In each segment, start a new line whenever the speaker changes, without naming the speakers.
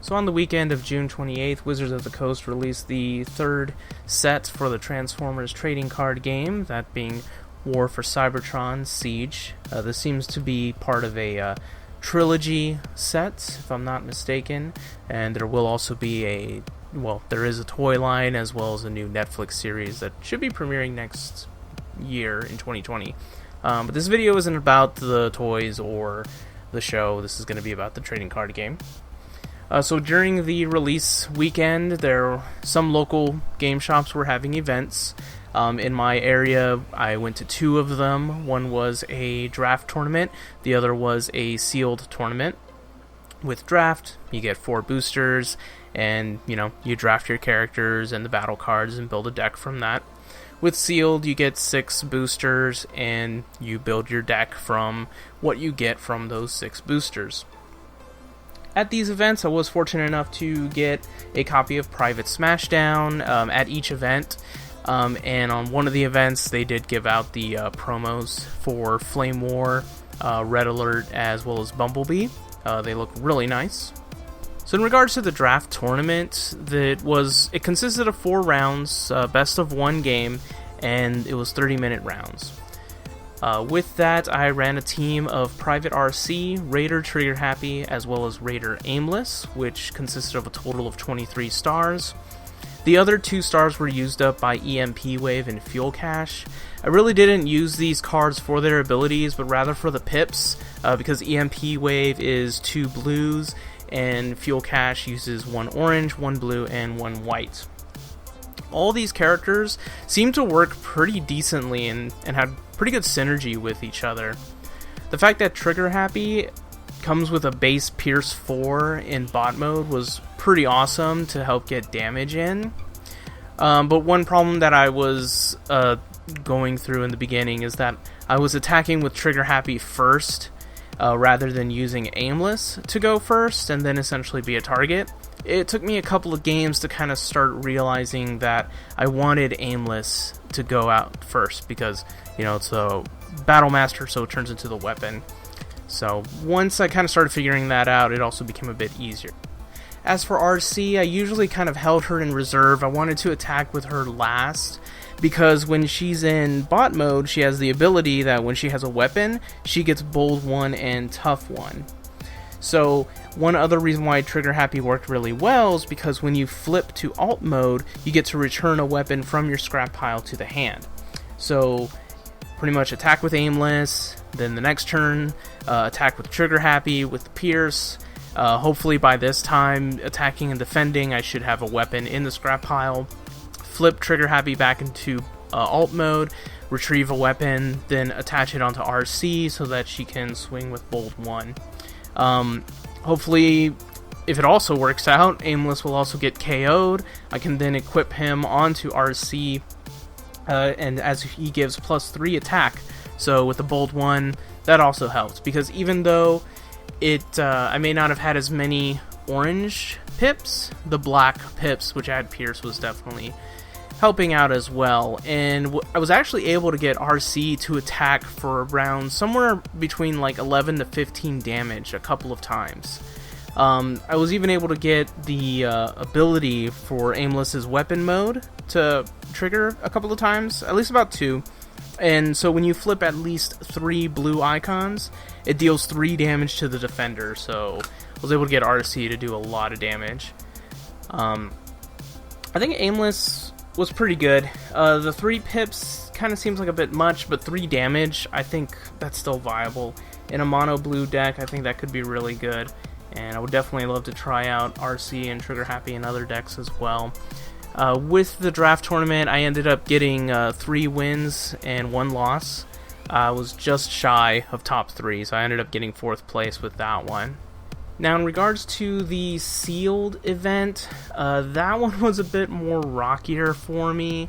So on the weekend of June 28th, Wizards of the Coast released the third set for the Transformers trading card game, that being War for Cybertron Siege. This seems to be part of a trilogy set, if I'm not mistaken, and there will also be there is a toy line as well as a new Netflix series that should be premiering next year in 2020. But this video isn't about the toys or the show. This is going to be about the trading card game. So during the release weekend, some local game shops were having events. In my area, I went to two of them. One was a draft tournament. The other was a sealed tournament. With draft, you get 4 boosters, and you draft your characters and the battle cards and build a deck from that. With sealed, you get 6 boosters, and you build your deck from what you get from those 6 boosters. At these events, I was fortunate enough to get a copy of Private Smashdown at each event. And on one of the events, they did give out the promos for Flame War, Red Alert, as well as Bumblebee. They look really nice. So in regards to the draft tournament, it consisted of 4 rounds, best of 1 game, and it was 30-minute rounds. With that, I ran a team of Private RC, Raider Trigger Happy, as well as Raider Aimless, which consisted of a total of 23 stars. The other 2 stars were used up by EMP Wave and Fuel Cache. I really didn't use these cards for their abilities, but rather for the pips, because EMP Wave is 2 blues, and Fuel Cache uses 1 orange, 1 blue, and 1 white. All these characters seem to work pretty decently and have pretty good synergy with each other. The fact that Trigger Happy comes with a base Pierce 4 in bot mode was pretty awesome to help get damage in. But one problem that I was going through in the beginning is that I was attacking with Trigger Happy first rather than using Aimless to go first and then essentially be a target. It took me a couple of games to kind of start realizing that I wanted Aimless to go out first because, it's a Battle Master, so it turns into the weapon. So once I kind of started figuring that out, it also became a bit easier. As for RC, I usually kind of held her in reserve. I wanted to attack with her last because when she's in bot mode, she has the ability that when she has a weapon, she gets Bold 1 and Tough 1. So one other reason why Trigger Happy worked really well is because when you flip to alt mode, you get to return a weapon from your scrap pile to the hand. So pretty much attack with Aimless, then the next turn attack with Trigger Happy with the Pierce. Hopefully by this time, attacking and defending, I should have a weapon in the scrap pile. Flip Trigger Happy back into alt mode, retrieve a weapon, then attach it onto RC so that she can swing with Bold 1. Hopefully, if it also works out, Aimless will also get KO'd. I can then equip him onto RC, and as he gives +3 attack. So with the Bold 1, that also helps, because even though I may not have had as many orange pips, the black pips, which I had Pierce, was definitely helping out as well. And I was actually able to get RC to attack for around somewhere between like 11 to 15 damage a couple of times. I was even able to get the ability for Aimless's weapon mode to trigger a couple of times, at least about 2. And so when you flip at least 3 blue icons, it deals 3 damage to the defender. So I was able to get RC to do a lot of damage. I think Aimless was pretty good. The 3 pips kind of seems like a bit much, but 3 damage, I think that's still viable. In a mono blue deck, I think that could be really good. And I would definitely love to try out RC and Trigger Happy in other decks as well. With the draft tournament, I ended up getting 3 wins and 1 loss. I was just shy of top 3, so I ended up getting 4th place with that one. Now, in regards to the sealed event, that one was a bit more rockier for me.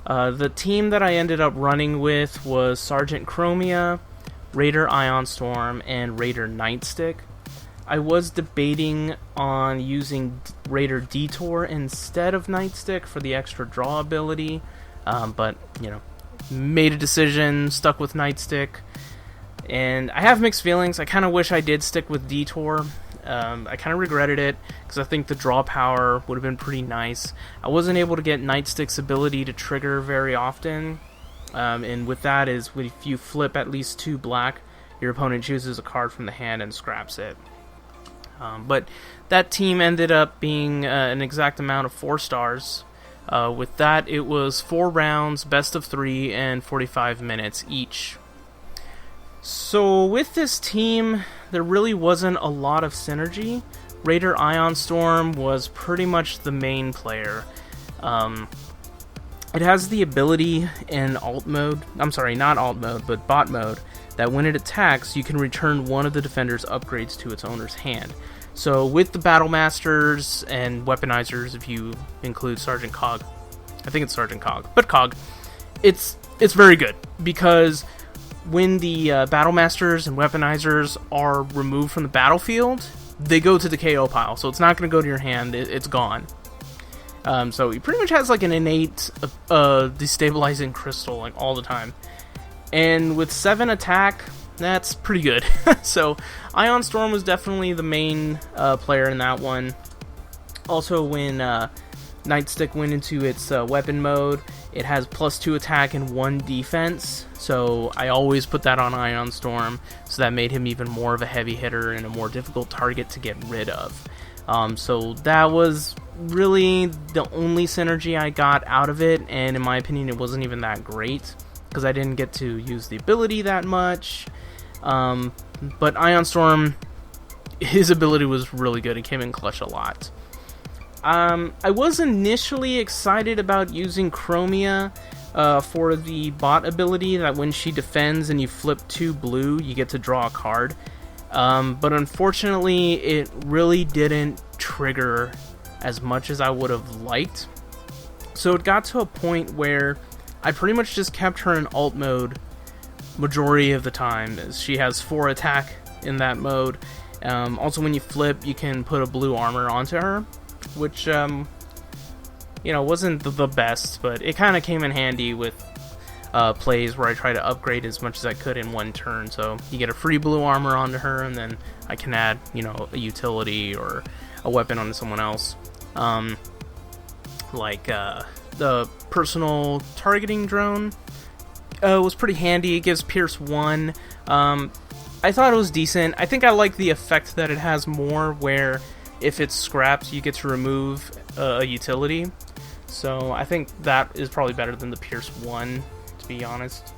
The team that I ended up running with was Sergeant Chromia, Raider Ion Storm, and Raider Nightstick. I was debating on using Raider Detour instead of Nightstick for the extra draw ability, but, made a decision, stuck with Nightstick. And I have mixed feelings. I kind of wish I did stick with Detour. I kind of regretted it because I think the draw power would have been pretty nice. I wasn't able to get Nightstick's ability to trigger very often, and with that is if you flip at least 2 black, your opponent chooses a card from the hand and scraps it. But that team ended up being an exact amount of 4 stars. With that, it was 4 rounds, best of 3, and 45 minutes each. So with this team, there really wasn't a lot of synergy. Raider Ion Storm was pretty much the main player. It has the ability in alt mode, I'm sorry, not alt mode, but bot mode, that when it attacks, you can return one of the defender's upgrades to its owner's hand. So with the Battle Masters and Weaponizers, if you include Sergeant Cog, I think it's Sergeant Cog, but Cog, it's very good, because when the Battle Masters and Weaponizers are removed from the battlefield, they go to the KO pile, so it's not going to go to your hand, it's gone. So he pretty much has like an innate destabilizing crystal like all the time. And with 7 attack, that's pretty good. So Ion Storm was definitely the main player in that one. Also, when Nightstick went into its weapon mode, it has +2 attack and 1 defense. So I always put that on Ion Storm, so that made him even more of a heavy hitter and a more difficult target to get rid of. So that was really the only synergy I got out of it, and in my opinion it wasn't even that great, because I didn't get to use the ability that much. But Ion Storm, his ability was really good. It came in clutch a lot. I was initially excited about using Chromia for the bot ability, that when she defends and you flip 2 blue, you get to draw a card. But unfortunately, it really didn't trigger as much as I would have liked. So it got to a point where I pretty much just kept her in alt mode majority of the time, as she has 4 attack in that mode. Also, when you flip, you can put a blue armor onto her, which, wasn't the best, but it kind of came in handy with plays where I try to upgrade as much as I could in one turn. So you get a free blue armor onto her, and then I can add, a utility or a weapon onto someone else. The personal targeting drone was pretty handy. It gives Pierce 1. I thought it was decent. I think I like the effect that it has more, where if it's scrapped, you get to remove a utility. So I think that is probably better than the Pierce 1, to be honest.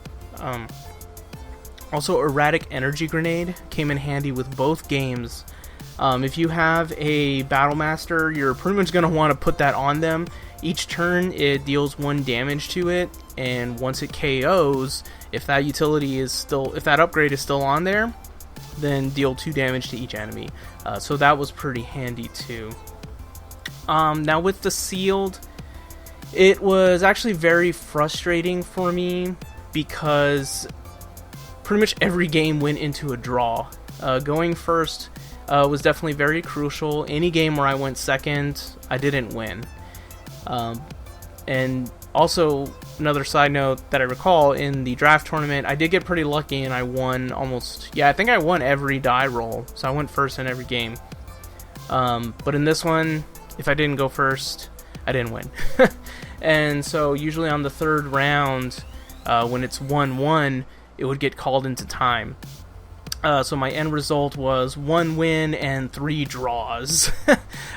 Also, Erratic Energy Grenade came in handy with both games. If you have a Battle Master, you're pretty much going to want to put that on them. Each turn, it deals 1 damage to it, and once it KOs, if that upgrade is still on there, then deal 2 damage to each enemy. So that was pretty handy too. Now with the sealed, it was actually very frustrating for me, because pretty much every game went into a draw. Going first was definitely very crucial. Any game where I went second, I didn't win. And also, another side note that I recall, in the draft tournament, I did get pretty lucky and I won I think I won every die roll, so I went first in every game. But in this one, if I didn't go first, I didn't win. And so usually on the 3rd round, when it's 1-1, it would get called into time. So my end result was 1 win and 3 draws.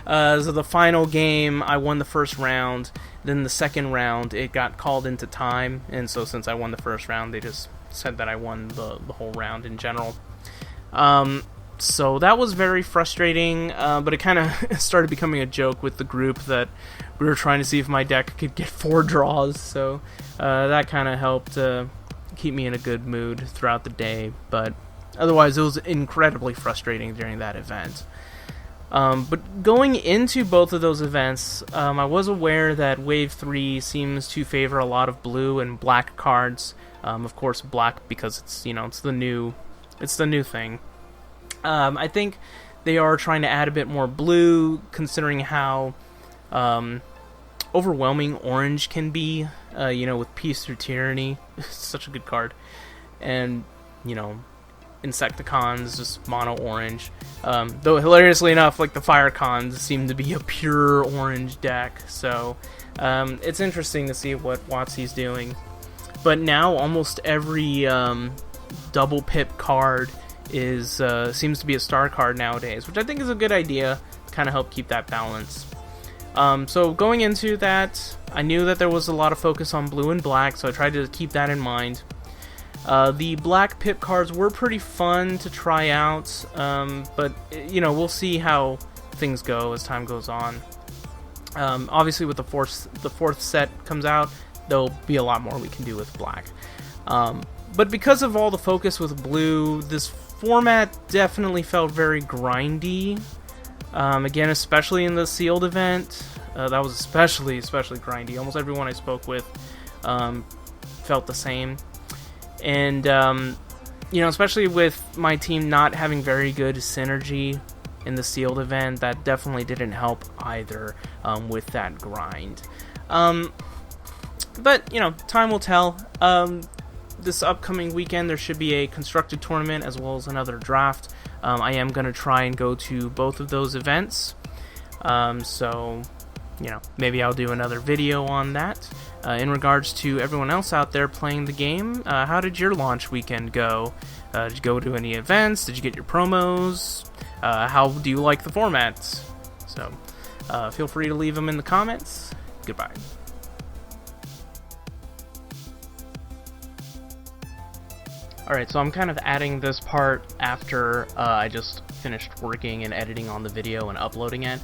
So the final game, I won the first round. Then the second round, it got called into time. And so since I won the first round, they just said that I won the whole round in general. So that was very frustrating, but it kind of started becoming a joke with the group that we were trying to see if my deck could get 4 draws. So that kind of helped keep me in a good mood throughout the day. But otherwise, it was incredibly frustrating during that event. But going into both of those events, I was aware that Wave 3 seems to favor a lot of blue and black cards. Of course, black because it's the new thing. I think they are trying to add a bit more blue, considering how overwhelming orange can be. With Peace Through Tyranny, it's such a good card, and Insecticons, just mono orange. Though hilariously enough, like the Fire Cons seem to be a pure orange deck, so it's interesting to see what WotC's doing. But now almost every double pip card is seems to be a star card nowadays, which I think is a good idea to kind of help keep that balance. So going into that, I knew that there was a lot of focus on blue and black, so I tried to keep that in mind. The black pip cards were pretty fun to try out, but you know, we'll see how things go as time goes on. Obviously, with the fourth set comes out, there'll be a lot more we can do with black. But because of all the focus with blue, this format definitely felt very grindy. Again, especially in the sealed event, that was especially grindy. Almost everyone I spoke with felt the same. And, you know, especially with my team not having very good synergy in the sealed event, that definitely didn't help either with that grind. But, you know, time will tell. This upcoming weekend, there should be a constructed tournament as well as another draft. I am going to try and go to both of those events. So, you know, maybe I'll do another video on that. In regards to everyone else out there playing the game, how did your launch weekend go? Did you go to any events? Did you get your promos? How do you like the formats? So, feel free to leave them in the comments. Goodbye. Alright, so I'm kind of adding this part after I just finished working and editing on the video and uploading it,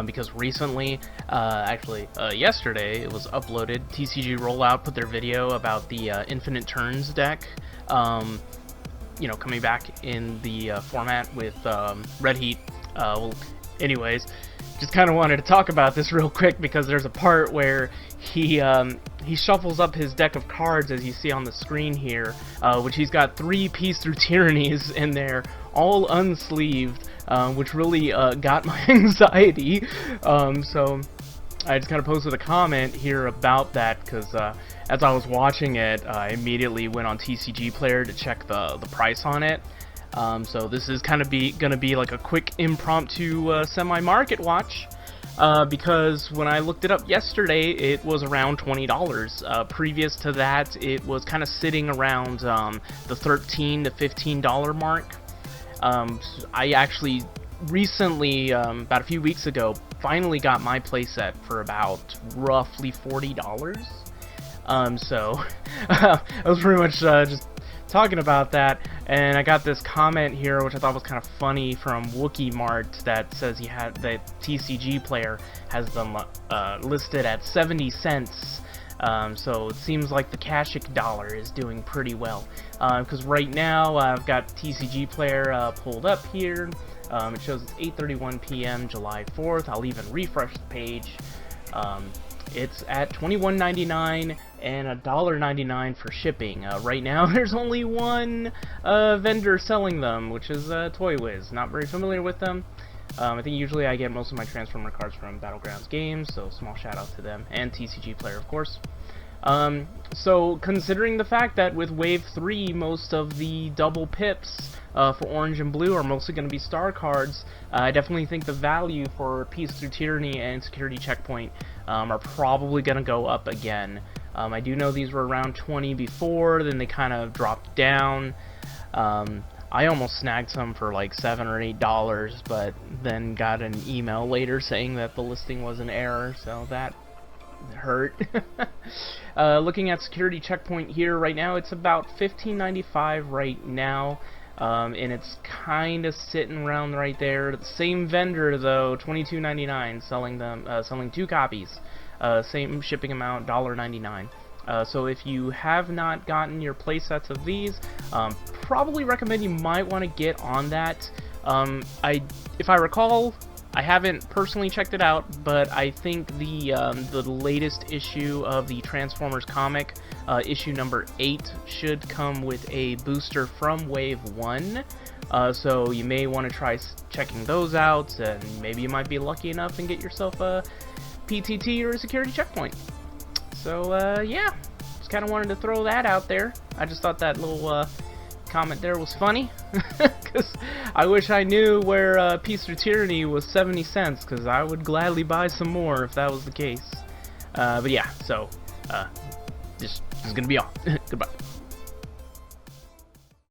because recently, yesterday, it was uploaded. TCG Roll Out put their video about the Infinite Turns deck, you know, coming back in the format with Red Heat. Well, anyways, just kind of wanted to talk about this real quick because there's a part where he shuffles up his deck of cards, as you see on the screen here, which he's got 3 Peace Through Tyrannies in there, all unsleeved, which really got my anxiety. So I just kind of posted a comment here about that because as I was watching it, I immediately went on TCG Player to check the price on it. So this is kind of gonna be like a quick impromptu semi-market watch. Because when I looked it up yesterday, it was around $20. Previous to that, it was kind of sitting around the $13 to $15 mark. I actually recently, about a few weeks ago, finally got my playset for about roughly $40. So I was pretty much just talking about that, and I got this comment here which I thought was kind of funny from Wookie Mart that says that TCG Player has them listed at 70 cents. So it seems like the Kashik dollar is doing pretty well, because right now I've got TCG Player pulled up here. It shows it's 8:31 p.m. July 4th. I'll even refresh the page. It's at $21.99 and $1.99 for shipping. Right now, there's only one vendor selling them, which is Toy Wiz. Not very familiar with them. I think usually I get most of my Transformer cards from Battlegrounds Games, so small shout out to them, and TCG Player, of course. So, considering the fact that with Wave 3, most of the double pips for Orange and Blue are mostly going to be star cards, I definitely think the value for Peace Through Tyranny and Security Checkpoint are probably going to go up again. I do know these were around 20 before, then they kind of dropped down. I almost snagged some for like $7 or $8, but then got an email later saying that the listing was an error, so that hurt. Looking at Security Checkpoint here right now, it's about $15.95 right now, and it's kind of sitting around right there. The same vendor though, $22.99, selling 2 copies, same shipping amount, $1.99. So if you have not gotten your playsets of these, probably recommend you might want to get on that. If I recall, I haven't personally checked it out, but I think the latest issue of the Transformers comic, issue number 8, should come with a booster from Wave 1. So you may want to try checking those out, and maybe you might be lucky enough and get yourself a PTT or a Security Checkpoint. So yeah, just kind of wanted to throw that out there. I just thought that little comment there was funny, because I wish I knew where Peace or Tyranny was 70 cents, because I would gladly buy some more if that was the case. But yeah, so this is going to be all. Goodbye.